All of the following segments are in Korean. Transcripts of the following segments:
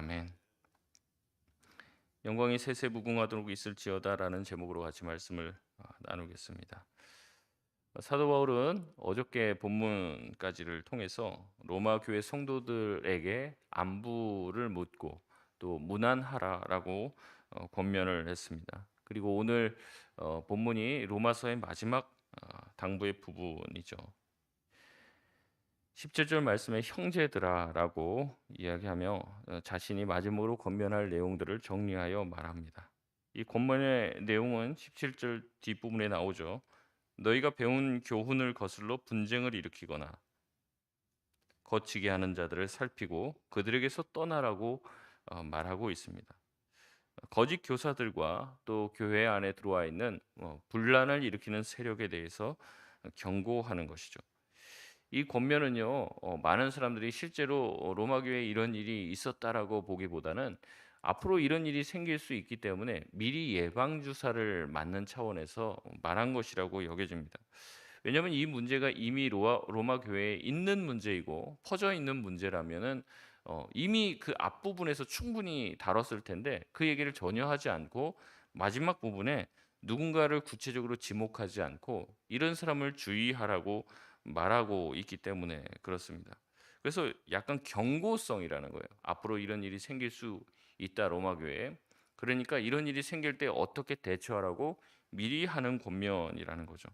아멘. 영광이 세세무궁하도록 있을지어다라는 제목으로 같이 말씀을 나누겠습니다. 사도 바울은 어저께 본문까지를 통해서 로마 교회 성도들에게 안부를 묻고 또 문안하라라고 권면을 했습니다. 그리고 오늘 본문이 로마서의 마지막 당부의 부분이죠. 17절 말씀에 형제들아라고 이야기하며 자신이 마지막으로 권면할 내용들을 정리하여 말합니다. 이 권면의 내용은 17절 뒷부분에 나오죠. 너희가 배운 교훈을 거슬러 분쟁을 일으키거나 거치게 하는 자들을 살피고 그들에게서 떠나라고 말하고 있습니다. 거짓 교사들과 또 교회 안에 들어와 있는 분란을 일으키는 세력에 대해서 경고하는 것이죠. 이 권면은요, 많은 사람들이 실제로 로마 교회에 이런 일이 있었다라고 보기보다는 앞으로 이런 일이 생길 수 있기 때문에 미리 예방 주사를 맞는 차원에서 말한 것이라고 여겨집니다. 왜냐하면 이 문제가 이미 로마 교회에 있는 문제이고 퍼져 있는 문제라면은 이미 그 앞부분에서 충분히 다뤘을 텐데 그 얘기를 전혀 하지 않고 마지막 부분에 누군가를 구체적으로 지목하지 않고 이런 사람을 주의하라고 말하고 있기 때문에 그렇습니다. 그래서 약간 경고성이라는 거예요. 앞으로 이런 일이 생길 수 있다 로마 교회에. 그러니까 이런 일이 생길 때 어떻게 대처하라고 미리 하는 권면이라는 거죠.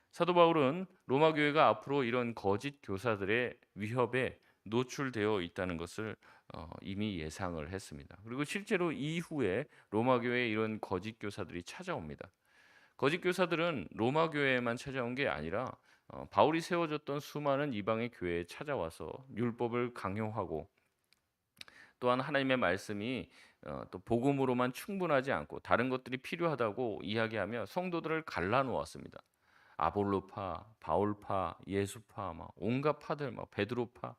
사도 바울은 로마 교회가 앞으로 이런 거짓 교사들의 위협에 노출되어 있다는 것을 이미 예상을 했습니다. 그리고 실제로 이후에 로마 교회에 이런 거짓 교사들이 찾아옵니다. 거짓 교사들은 로마 교회에만 찾아온 게 아니라 바울이 세워줬던 수많은 이방의 교회에 찾아와서 율법을 강요하고 또한 하나님의 말씀이 또 복음으로만 충분하지 않고 다른 것들이 필요하다고 이야기하며 성도들을 갈라놓았습니다. 아볼로파, 바울파, 예수파, 막 온갖 파들, 막 베드로파,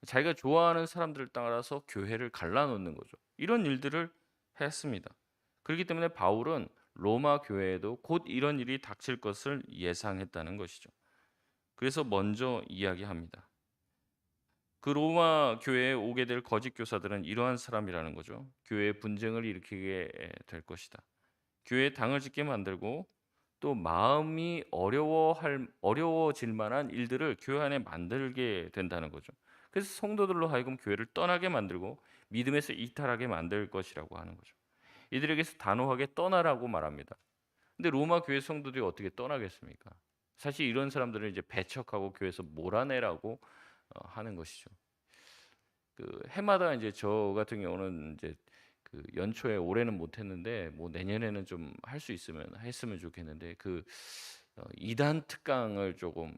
자기가 좋아하는 사람들을 따라서 교회를 갈라놓는 거죠. 이런 일들을 했습니다. 그렇기 때문에 바울은 로마 교회에도 곧 이런 일이 닥칠 것을 예상했다는 것이죠. 그래서 먼저 이야기합니다. 그 로마 교회에 오게 될 거짓 교사들은 이러한 사람이라는 거죠. 교회에 분쟁을 일으키게 될 것이다. 교회에 당을 짓게 만들고 또 마음이 어려워질 만한 일들을 교회 안에 만들게 된다는 거죠. 그래서 성도들로 하여금 교회를 떠나게 만들고 믿음에서 이탈하게 만들 것이라고 하는 거죠. 이들에게서 단호하게 떠나라고 말합니다. 근데 로마 교회 성도들이 어떻게 떠나겠습니까? 사실 이런 사람들을 이제 배척하고 교회에서 몰아내라고 하는 것이죠. 그 해마다 이제 저 같은 경우는 이제 그 연초에 올해는 못 했는데 뭐 내년에는 좀 할 수 있으면 했으면 좋겠는데 그 이단 특강을 조금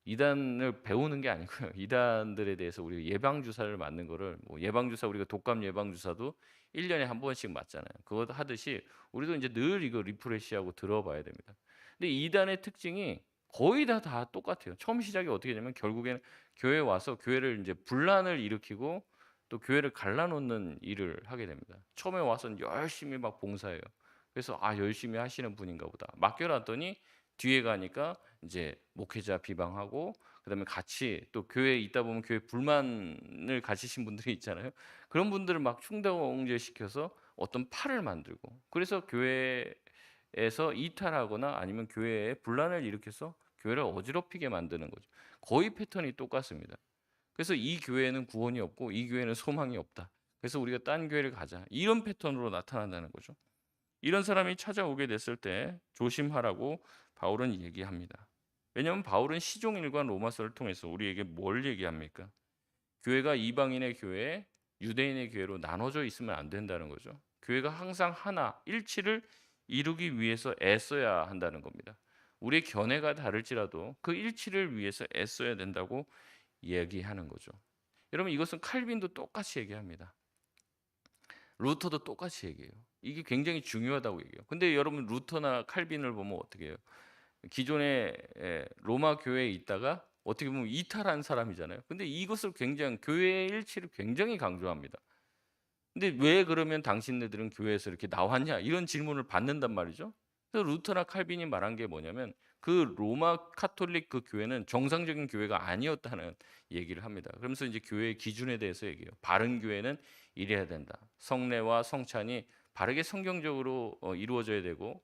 이단을 배우는 게 아니고요. 이단들에 대해서 우리가 예방 주사를 맞는 거를 뭐 예방 주사 우리가 독감 예방 주사도 1 년에 한 번씩 맞잖아요. 그거 하듯이 우리도 이제 늘 이거 리프레시하고 들어봐야 됩니다. 근데 이단의 특징이 거의 다 똑같아요. 처음 시작이 어떻게 되냐면 결국에는 교회에 와서 교회를 이제 분란을 일으키고 또 교회를 갈라놓는 일을 하게 됩니다. 처음에 와서는 열심히 막 봉사해요. 그래서 '아 열심히 하시는 분인가 보다.' 맡겨 놨더니 뒤에 가니까 이제 목회자 비방하고 그다음에 같이 또 교회에 있다 보면 교회 불만을 가지신 분들이 있잖아요. 그런 분들을 막 충동적시켜서 어떤 파를 만들고 그래서 교회에서 이탈하거나 아니면 교회에 분란을 일으켜서 교회를 어지럽히게 만드는 거죠. 거의 패턴이 똑같습니다. 그래서 이 교회에는 구원이 없고 이 교회는 소망이 없다. 그래서 우리가 딴 교회를 가자. 이런 패턴으로 나타난다는 거죠. 이런 사람이 찾아오게 됐을 때 조심하라고 바울은 얘기합니다. 왜냐하면 바울은 시종일관 로마서를 통해서 우리에게 뭘 얘기합니까? 교회가 이방인의 교회, 유대인의 교회로 나눠져 있으면 안 된다는 거죠. 교회가 항상 하나, 일치를 이루기 위해서 애써야 한다는 겁니다. 우리의 견해가 다를지라도 그 일치를 위해서 애써야 된다고 얘기하는 거죠. 여러분 이것은 칼빈도 똑같이 얘기합니다. 루터도 똑같이 얘기해요. 이게 굉장히 중요하다고 얘기해요. 근데 여러분 루터나 칼빈을 보면 어떻게 해요? 기존의 로마 교회에 있다가 어떻게 보면 이탈한 사람이잖아요. 근데 이것을 굉장히 교회의 일치를 굉장히 강조합니다. 근데 왜 그러면 당신네들은 교회에서 이렇게 나왔냐? 이런 질문을 받는단 말이죠. 그래서 루터나 칼빈이 말한 게 뭐냐면 그 로마 카톨릭 그 교회는 정상적인 교회가 아니었다는 얘기를 합니다. 그러면서 이제 교회의 기준에 대해서 얘기해요. 바른 교회는 이래야 된다. 성례와 성찬이 바르게 성경적으로 이루어져야 되고,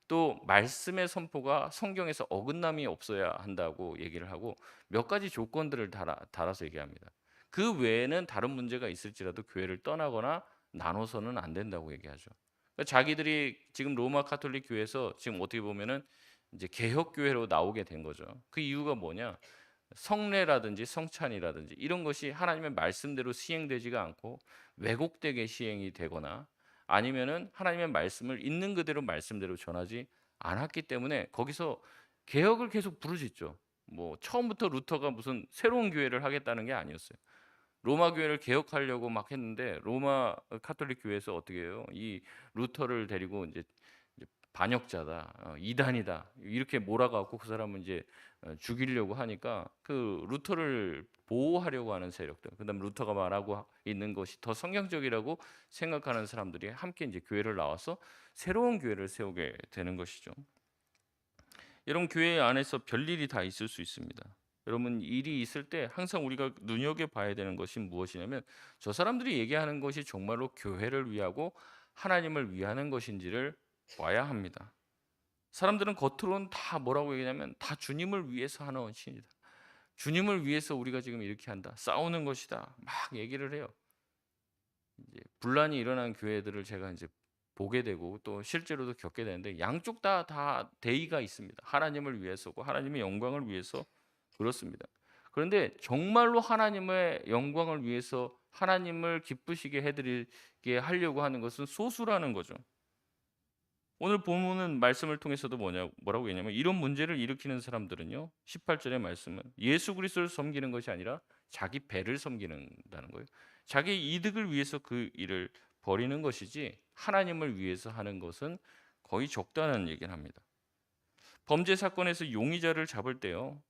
또 말씀의 선포가 성경에서 어긋남이 없어야 한다고 얘기를 하고, 몇 가지 조건들을 달아서 얘기합니다. 그 외에는 다른 문제가 있을지라도 교회를 떠나거나 나눠서는 안 된다고 얘기하죠. 그러니까 자기들이 지금 로마 카톨릭 교회에서 지금 어떻게 보면은 이제 개혁 교회로 나오게 된 거죠. 그 이유가 뭐냐? 성례라든지 성찬이라든지 이런 것이 하나님의 말씀대로 시행되지가 않고 왜곡되게 시행이 되거나, 아니면은 하나님의 말씀을 있는 그대로 말씀대로 전하지 않았기 때문에 거기서 개혁을 계속 부르짖죠. 뭐 처음부터 루터가 무슨 새로운 교회를 하겠다는 게 아니었어요. 로마 교회를 개혁하려고 막 했는데 로마 카톨릭 교회에서 어떻게 해요? 이 루터를 데리고 이제 반역자다, 이단이다 이렇게 몰아갖고 그 사람은 이제 죽이려고 하니까 그 루터를 보호하려고 하는 세력들, 그다음 루터가 말하고 있는 것이 더 성경적이라고 생각하는 사람들이 함께 이제 교회를 나와서 새로운 교회를 세우게 되는 것이죠. 이런 교회 안에서 별일이 다 있을 수 있습니다. 여러분, 일이 있을 때 항상 우리가 눈여겨봐야 되는 것이 무엇이냐면, 저 사람들이 얘기하는 것이 정말로 교회를 위하고 하나님을 위하는 것인지를 봐야 합니다. 사람들은 겉으로는 다 뭐라고 얘기하냐면 다 주님을 위해서 하는 신이다. 주님을 위해서 우리가 지금 이렇게 한다. 싸우는 것이다. 막 얘기를 해요. 이제 분란이 일어난 교회들을 제가 이제 보게 되고 또 실제로도 겪게 되는데, 양쪽 다 대의가 있습니다. 하나님을 위해서고 하나님의 영광을 위해서 그렇습니다. 그런데 정말로 하나님의 영광을 위해서 하나님을 기쁘시게 해드리게 하려고 하는 것은 소수라는 거죠. 오늘 본문은 말씀을 통해서도 뭐라고 얘기냐면, 이런 문제를 일으키는 사람들은요, 18절의 말씀은 예수 그리스도를 섬기는 것이 아니라 자기 배를 섬기는다는 거예요. 자기 이득을 위해서 그 일을 벌이는 것이지 하나님을 위해서 하는 것은 거의 적다는 얘기를 합니다. 범죄 사건에서 용의자를 잡을 때요,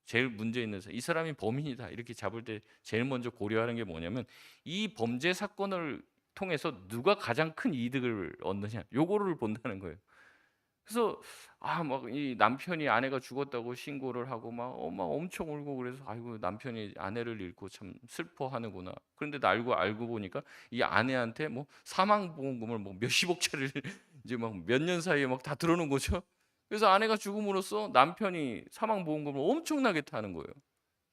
제일 문제 있는 이 사람이 범인이다 이렇게 잡을 때 제일 먼저 고려하는 게 뭐냐면, 이 범죄 사건을 통해서 누가 가장 큰 이득을 얻느냐 요거를 본다는 거예요. 그래서 막 이 남편이 아내가 죽었다고 신고를 하고 막 엄청 울고, 그래서 '아이고 남편이 아내를 잃고 참 슬퍼하는구나.' 그런데 알고 보니까 이 아내한테 뭐 사망 보험금을 뭐 몇십억짜리를 이제 막 몇 년 사이에 막 다 들어놓은 거죠. 그래서 아내가 죽음으로써 남편이 사망 보험금을 엄청나게 타는 거예요.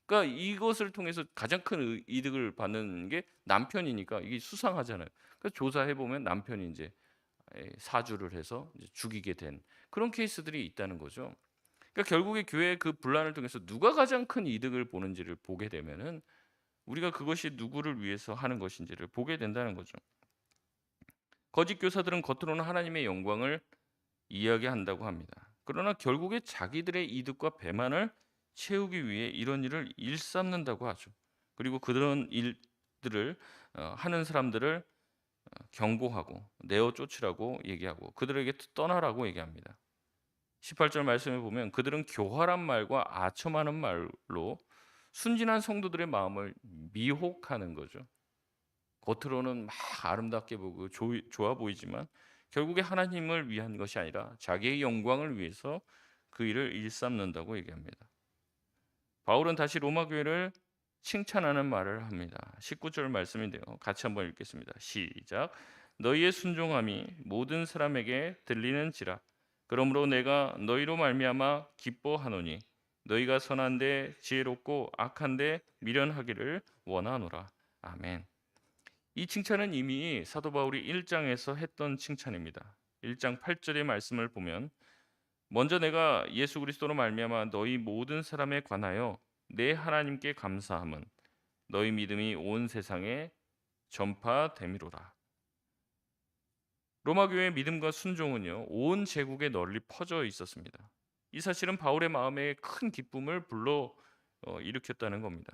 그러니까 이것을 통해서 가장 큰 이득을 받는 게 남편이니까 이게 수상하잖아요. 그래서 조사해 보면 남편이 인제 사주를 해서 이제 죽이게 된 그런 케이스들이 있다는 거죠. 그러니까 결국에 교회의 그 분란을 통해서 누가 가장 큰 이득을 보는지를 보게 되면은 우리가 그것이 누구를 위해서 하는 것인지를 보게 된다는 거죠. 거짓 교사들은 겉으로는 하나님의 영광을 이야기한다고 합니다. 그러나 결국에 자기들의 이득과 배만을 채우기 위해 이런 일을 일삼는다고 하죠. 그리고 그런 일들을 하는 사람들을 경고하고 내어 쫓으라고 얘기하고 그들에게 떠나라고 얘기합니다. 18절 말씀에 보면 그들은 교활한 말과 아첨하는 말로 순진한 성도들의 마음을 미혹하는 거죠. 겉으로는 막 아름답게 보고 좋아 보이지만 결국에 하나님을 위한 것이 아니라 자기의 영광을 위해서 그 일을 일삼는다고 얘기합니다. 바울은 다시 로마 교회를 칭찬하는 말을 합니다. 19절 말씀인데요. 같이 한번 읽겠습니다. 시작. 너희의 순종함이 모든 사람에게 들리는지라. 그러므로 내가 너희로 말미암아 기뻐하노니 너희가 선한데 지혜롭고 악한데 미련하기를 원하노라. 아멘. 이 칭찬은 이미 사도 바울이 1장에서 했던 칭찬입니다. 1장 8절의 말씀을 보면, 먼저 내가 예수 그리스도로 말미암아 너희 모든 사람에 관하여 내 하나님께 감사함은 너희 믿음이 온 세상에 전파됨이로라. 로마 교회의 믿음과 순종은요, 온 제국에 널리 퍼져 있었습니다. 이 사실은 바울의 마음에 큰 기쁨을 불러 일으켰다는 겁니다.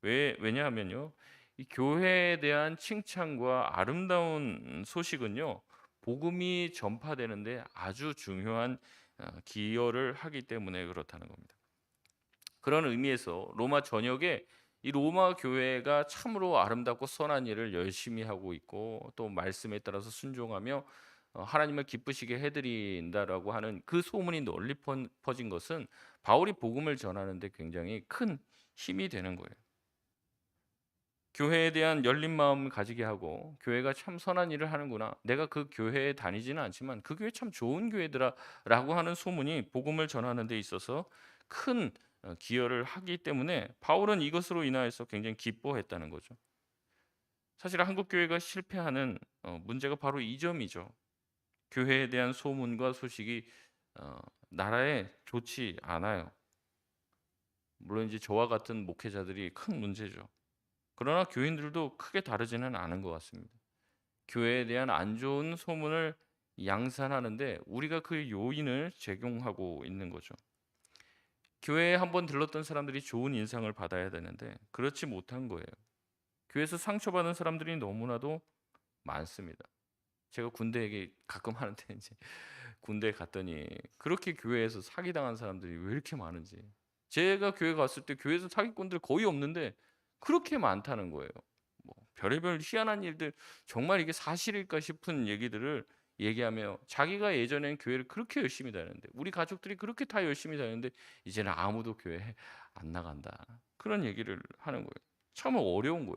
왜냐하면요, 이 교회에 대한 칭찬과 아름다운 소식은요, 복음이 전파되는데 아주 중요한 기여를 하기 때문에 그렇다는 겁니다. 그런 의미에서 로마 전역에 이 로마 교회가 참으로 아름답고 선한 일을 열심히 하고 있고 또 말씀에 따라서 순종하며 하나님을 기쁘시게 해 드린다라고 하는 그 소문이 널리 퍼진 것은 바울이 복음을 전하는 데 굉장히 큰 힘이 되는 거예요. 교회에 대한 열린 마음을 가지게 하고 '교회가 참 선한 일을 하는구나. 내가 그 교회에 다니지는 않지만 그 교회 참 좋은 교회더라.'라고 하는 소문이 복음을 전하는 데 있어서 큰 기여를 하기 때문에 바울은 이것으로 인하여서 굉장히 기뻐했다는 거죠. 사실 한국 교회가 실패하는 문제가 바로 이 점이죠. 교회에 대한 소문과 소식이 어 나라에 좋지 않아요. 물론 이제 저와 같은 목회자들이 큰 문제죠. 그러나 교인들도 크게 다르지는 않은 것 같습니다. 교회에 대한 안 좋은 소문을 양산하는데 우리가 그 요인을 제공하고 있는 거죠. 교회에 한번 들렀던 사람들이 좋은 인상을 받아야 되는데 그렇지 못한 거예요. 교회에서 상처받은 사람들이 너무나도 많습니다. 제가 군대 얘기 가끔 하는데 이제 군대 갔더니 그렇게 교회에서 사기당한 사람들이 왜 이렇게 많은지. 제가 교회 갔을 때 교회에서 사기꾼들 거의 없는데 그렇게 많다는 거예요. 뭐 별의별 희한한 일들, 정말 이게 사실일까 싶은 얘기들을 얘기하며 자기가 예전엔 교회를 그렇게 열심히 다녔는데 우리 가족들이 그렇게 다 열심히 다녔는데 이제는 아무도 교회 안 나간다. 그런 얘기를 하는 거예요. 참 어려운 거예요.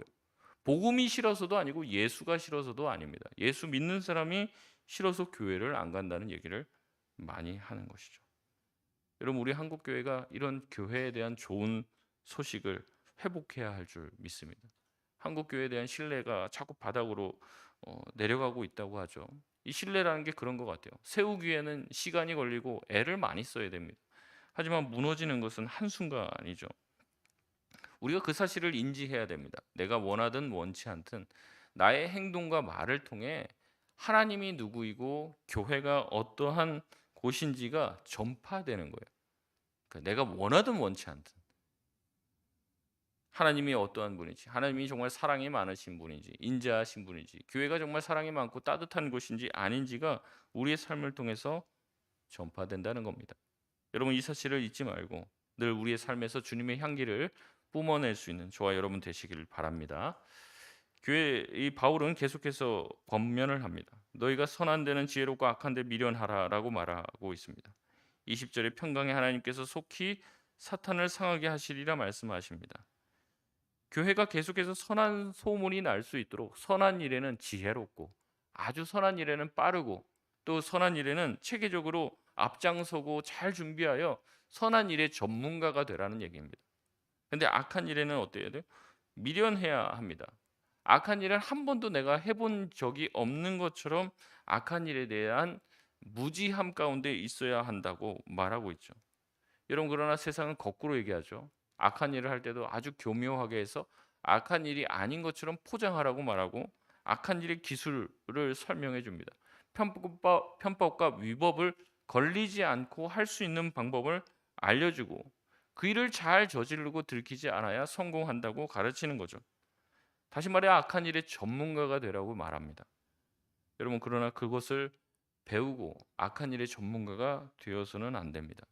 복음이 싫어서도 아니고 예수가 싫어서도 아닙니다. 예수 믿는 사람이 싫어서 교회를 안 간다는 얘기를 많이 하는 것이죠. 여러분, 우리 한국 교회가 이런 교회에 대한 좋은 소식을 회복해야 할 줄 믿습니다. 한국 교회에 대한 신뢰가 자꾸 바닥으로 내려가고 있다고 하죠. 이 신뢰라는 게 그런 것 같아요. 세우기에는 시간이 걸리고 애를 많이 써야 됩니다. 하지만 무너지는 것은 한순간이죠. 우리가 그 사실을 인지해야 됩니다. 내가 원하든 원치 않든 나의 행동과 말을 통해 하나님이 누구이고 교회가 어떠한 곳인지가 전파되는 거예요. 그러니까 내가 원하든 원치 않든 하나님이 어떠한 분인지, 하나님이 정말 사랑이 많으신 분인지, 인자하신 분인지, 교회가 정말 사랑이 많고 따뜻한 곳인지 아닌지가 우리의 삶을 통해서 전파된다는 겁니다. 여러분, 이 사실을 잊지 말고 늘 우리의 삶에서 주님의 향기를 뿜어낼 수 있는 저와 여러분 되시기를 바랍니다. 교회 이 바울은 계속해서 권면을 합니다. 너희가 선한 데는 지혜롭고 악한 데 미련하라라고 말하고 있습니다. 20절에 평강의 하나님께서 속히 사탄을 상하게 하시리라 말씀하십니다. 교회가 계속해서 선한 소문이 날 수 있도록 선한 일에는 지혜롭고 아주 선한 일에는 빠르고 또 선한 일에는 체계적으로 앞장서고 잘 준비하여 선한 일의 전문가가 되라는 얘기입니다. 근데 악한 일에는 어때야 돼요? 미련해야 합니다. 악한 일을 한 번도 내가 해본 적이 없는 것처럼 악한 일에 대한 무지함 가운데 있어야 한다고 말하고 있죠. 여러분, 그러나 세상은 거꾸로 얘기하죠. 악한 일을 할 때도 아주 교묘하게 해서 악한 일이 아닌 것처럼 포장하라고 말하고 악한 일의 기술을 설명해 줍니다. 편법과 위법을 걸리지 않고 할 수 있는 방법을 알려주고 그 일을 잘 저지르고 들키지 않아야 성공한다고 가르치는 거죠. 다시 말해 악한 일의 전문가가 되라고 말합니다. 여러분, 그러나 그것을 배우고 악한 일의 전문가가 되어서는 안 됩니다.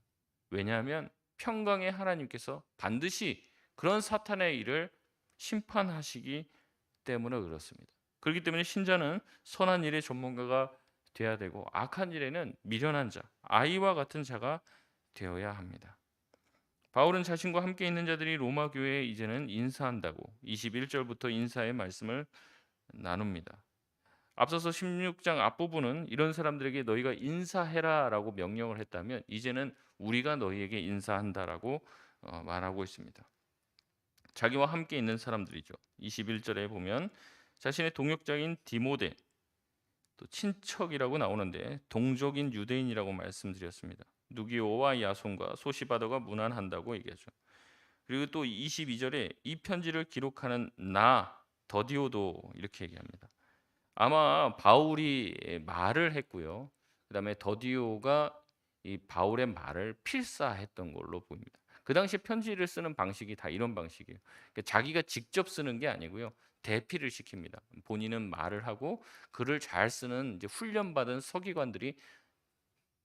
왜냐하면 평강의 하나님께서 반드시 그런 사탄의 일을 심판하시기 때문에 그렇습니다. 그렇기 때문에 신자는 선한 일의 전문가가 되어야 되고 악한 일에는 미련한 자, 아이와 같은 자가 되어야 합니다. 바울은 자신과 함께 있는 자들이 로마 교회에 이제는 인사한다고 21절부터 인사의 말씀을 나눕니다. 앞서서 16장 앞부분은 이런 사람들에게 너희가 인사해라라고 명령을 했다면 이제는 우리가 너희에게 인사한다라고 말하고 있습니다. 자기와 함께 있는 사람들이죠. 21절에 보면 자신의 동역자인 디모데, 또 친척이라고 나오는데 동족인 유대인이라고 말씀드렸습니다. 누기오와 야손과 소시바더가 문안한다고 얘기하죠. 그리고 또 22절에 이 편지를 기록하는 나 더디오도 이렇게 얘기합니다. 아마 바울이 말을 했고요. 그다음에 더디오가 이 바울의 말을 필사했던 걸로 보입니다. 그 당시 편지를 쓰는 방식이 다 이런 방식이에요. 그러니까 자기가 직접 쓰는 게 아니고요. 대피를 시킵니다. 본인은 말을 하고 글을 잘 쓰는 이제 훈련받은 서기관들이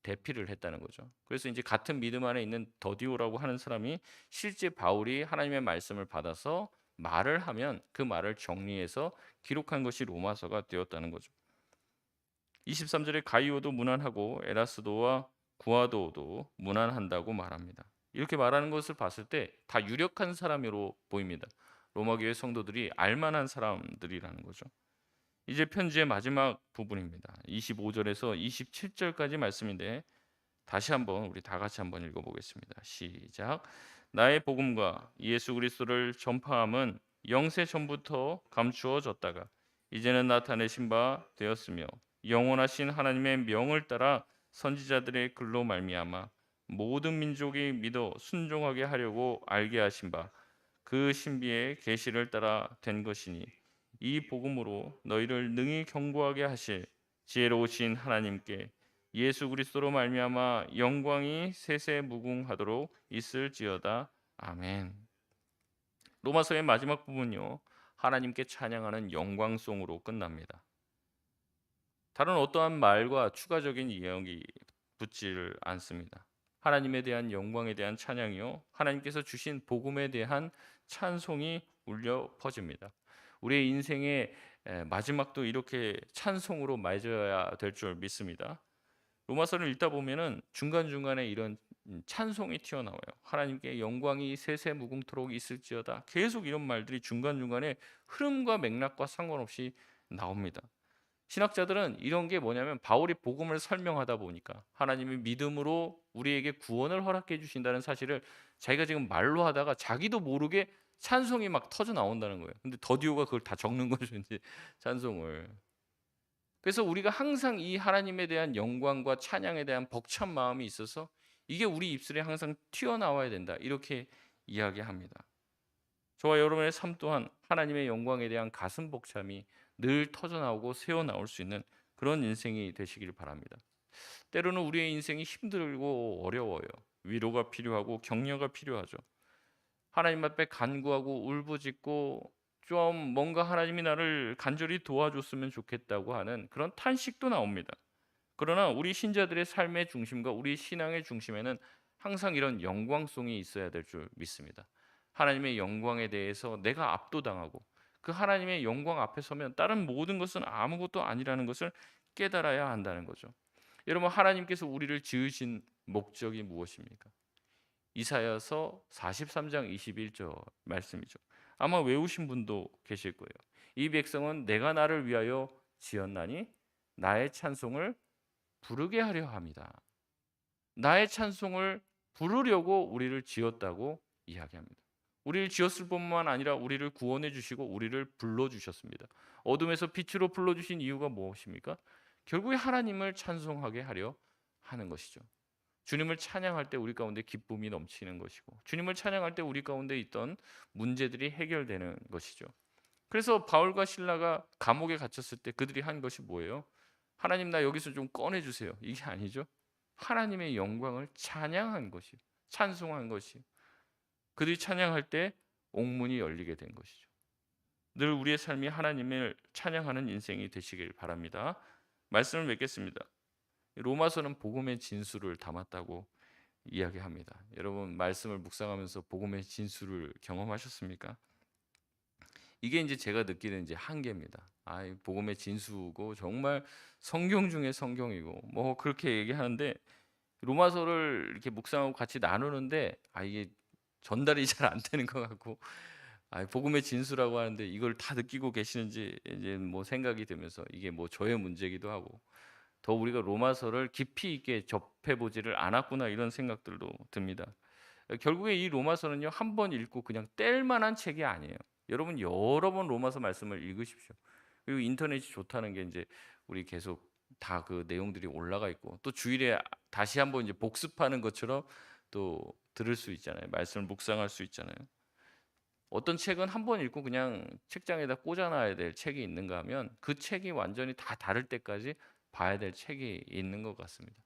대피를 했다는 거죠. 그래서 이제 같은 믿음 안에 있는 더디오라고 하는 사람이 실제 바울이 하나님의 말씀을 받아서 말을 하면 그 말을 정리해서 기록한 것이 로마서가 되었다는 거죠. 23절에 가이오도 무난하고 에라스도와 구아도도 무난한다고 말합니다. 이렇게 말하는 것을 봤을 때 다 유력한 사람으로 보입니다. 로마 교회 성도들이 알만한 사람들이라는 거죠. 이제 편지의 마지막 부분입니다. 25절에서 27절까지 말씀인데 다시 한번 우리 다 같이 한번 읽어보겠습니다. 시작. 나의 복음과 예수 그리스도를 전파함은 영세 전부터 감추어졌다가 이제는 나타내신 바 되었으며 영원하신 하나님의 명을 따라 선지자들의 글로 말미암아 모든 민족이 믿어 순종하게 하려고 알게 하신 바 그 신비의 계시를 따라 된 것이니 이 복음으로 너희를 능히 경고하게 하실 지혜로우신 하나님께 예수 그리스도로 말미암아 영광이 세세 무궁하도록 있을지어다. 아멘. 로마서의 마지막 부분요. 하나님께 찬양하는 영광송으로 끝납니다. 다른 어떠한 말과 추가적인 이야기 붙지를 않습니다. 하나님에 대한 영광에 대한 찬양이요. 하나님께서 주신 복음에 대한 찬송이 울려 퍼집니다. 우리의 인생의 마지막도 이렇게 찬송으로 맺어야 될 줄 믿습니다. 로마서를 읽다 보면은 중간중간에 이런 찬송이 튀어나와요. 하나님께 영광이 세세무궁토록 있을지어다. 계속 이런 말들이 중간중간에 흐름과 맥락과 상관없이 나옵니다. 신학자들은 이런 게 뭐냐면 바울이 복음을 설명하다 보니까 하나님이 믿음으로 우리에게 구원을 허락해 주신다는 사실을 자기가 지금 말로 하다가 자기도 모르게 찬송이 막 터져 나온다는 거예요. 근데 더디오가 그걸 다 적는 거죠, 이제 찬송을. 그래서 우리가 항상 이 하나님에 대한 영광과 찬양에 대한 벅찬 마음이 있어서 이게 우리 입술에 항상 튀어나와야 된다. 이렇게 이야기합니다. 저와 여러분의 삶 또한 하나님의 영광에 대한 가슴 벅참이 늘 터져나오고 새어나올 수 있는 그런 인생이 되시길 바랍니다. 때로는 우리의 인생이 힘들고 어려워요. 위로가 필요하고 격려가 필요하죠. 하나님 앞에 간구하고 울부짖고 좀 뭔가 하나님이 나를 간절히 도와줬으면 좋겠다고 하는 그런 탄식도 나옵니다. 그러나 우리 신자들의 삶의 중심과 우리 신앙의 중심에는 항상 이런 영광송이 있어야 될 줄 믿습니다. 하나님의 영광에 대해서 내가 압도당하고 그 하나님의 영광 앞에 서면 다른 모든 것은 아무것도 아니라는 것을 깨달아야 한다는 거죠. 여러분, 하나님께서 우리를 지으신 목적이 무엇입니까? 이사야서 43장 21절 말씀이죠. 아마 외우신 분도 계실 거예요. 이 백성은 내가 나를 위하여 지었나니 나의 찬송을 부르게 하려 합니다. 나의 찬송을 부르려고 우리를 지었다고 이야기합니다. 우리를 지었을 뿐만 아니라 우리를 구원해 주시고 우리를 불러 주셨습니다. 어둠에서 빛으로 불러 주신 이유가 무엇입니까? 결국에 하나님을 찬송하게 하려 하는 것이죠. 주님을 찬양할 때 우리 가운데 기쁨이 넘치는 것이고 주님을 찬양할 때 우리 가운데 있던 문제들이 해결되는 것이죠. 그래서 바울과 실라가 감옥에 갇혔을 때 그들이 한 것이 뭐예요? 하나님 나 여기서 좀 꺼내 주세요. 이게 아니죠. 하나님의 영광을 찬양한 것이 찬송한 것이 그들이 찬양할 때 옥문이 열리게 된 것이죠. 늘 우리의 삶이 하나님을 찬양하는 인생이 되시길 바랍니다. 말씀을 맺겠습니다. 로마서는 복음의 진수를 담았다고 이야기합니다. 여러분 말씀을 묵상하면서 복음의 진수를 경험하셨습니까? 이게 이제 제가 느끼는 이제 한계입니다. 이 복음의 진수고 정말 성경 중에 성경이고 뭐 그렇게 얘기하는데 로마서를 이렇게 묵상하고 같이 나누는데 이게 전달이 잘 안 되는 것 같고 복음의 진수라고 하는데 이걸 다 느끼고 계시는지 이제 뭐 생각이 들면서 이게 뭐 저의 문제기도 하고 더 우리가 로마서를 깊이 있게 접해 보지를 않았구나 이런 생각들도 듭니다. 결국에 이 로마서는요 한 번 읽고 그냥 뗄 만한 책이 아니에요. 여러분 여러 번 로마서 말씀을 읽으십시오. 그리고 인터넷이 좋다는 게 이제 우리 계속 다 그 내용들이 올라가 있고 또 주일에 다시 한번 이제 복습하는 것처럼 또 들을 수 있잖아요. 말씀을 묵상할 수 있잖아요. 어떤 책은 한 번 읽고 그냥 책장에다 꽂아 놔야 될 책이 있는가 하면 그 책이 완전히 다 다를 때까지 봐야 될 책이 있는 것 같습니다.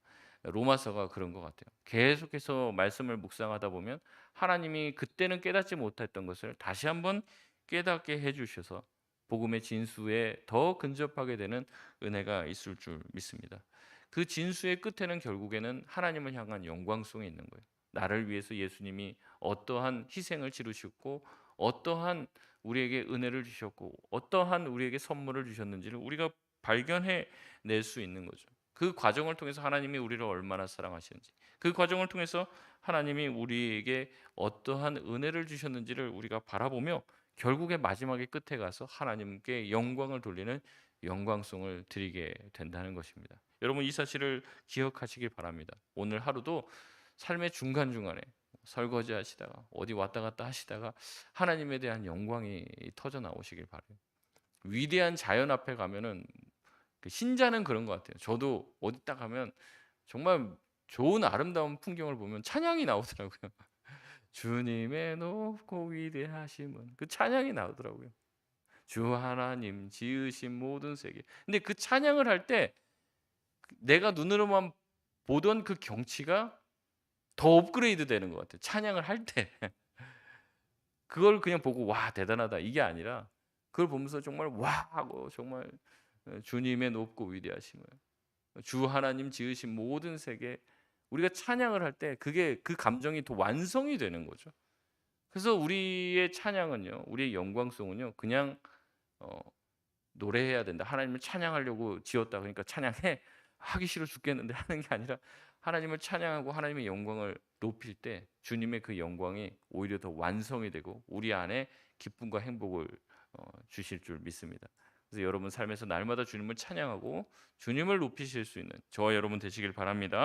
로마서가 그런 것 같아요. 계속해서 말씀을 묵상하다 보면 하나님이 그때는 깨닫지 못했던 것을 다시 한번 깨닫게 해 주셔서 복음의 진수에 더 근접하게 되는 은혜가 있을 줄 믿습니다. 그 진수의 끝에는 결국에는 하나님을 향한 영광송이 있는 거예요. 나를 위해서 예수님이 어떠한 희생을 치르셨고 어떠한 우리에게 은혜를 주셨고 어떠한 우리에게 선물을 주셨는지를 우리가 발견해 낼 수 있는 거죠. 그 과정을 통해서 하나님이 우리를 얼마나 사랑하시는지, 그 과정을 통해서 하나님이 우리에게 어떠한 은혜를 주셨는지를 우리가 바라보며 결국에 마지막에 끝에 가서 하나님께 영광을 돌리는 영광송을 드리게 된다는 것입니다. 여러분 이 사실을 기억하시길 바랍니다. 오늘 하루도 삶의 중간중간에 설거지 하시다가 어디 왔다 갔다 하시다가 하나님에 대한 영광이 터져 나오시길 바라요. 위대한 자연 앞에 가면은 그 신자는 그런 것 같아요. 저도 어디 딱 가면 정말 좋은 아름다운 풍경을 보면 찬양이 나오더라고요. 주님의 높고 위대하심은 그 찬양이 나오더라고요. 주 하나님 지으신 모든 세계. 근데 그 찬양을 할 때 내가 눈으로만 보던 그 경치가 더 업그레이드 되는 것 같아요. 찬양을 할 때. 그걸 그냥 보고 '와 대단하다.' 이게 아니라 그걸 보면서 정말 '와.' 하고 정말 주님의 높고 위대하심을 주 하나님 지으신 모든 세계 우리가 찬양을 할 때 그게 그 감정이 더 완성이 되는 거죠. 그래서 우리의 찬양은요. 우리의 영광송은요. 그냥 어 노래해야 된다. 하나님을 찬양하려고 지었다. 그러니까 찬양해. 하기 싫어 죽겠는데 하는 게 아니라 하나님을 찬양하고 하나님의 영광을 높일 때 주님의 그 영광이 오히려 더 완성이 되고 우리 안에 기쁨과 행복을 주실 줄 믿습니다. 그래서 여러분 삶에서 날마다 주님을 찬양하고 주님을 높이실 수 있는 저와 여러분 되시길 바랍니다.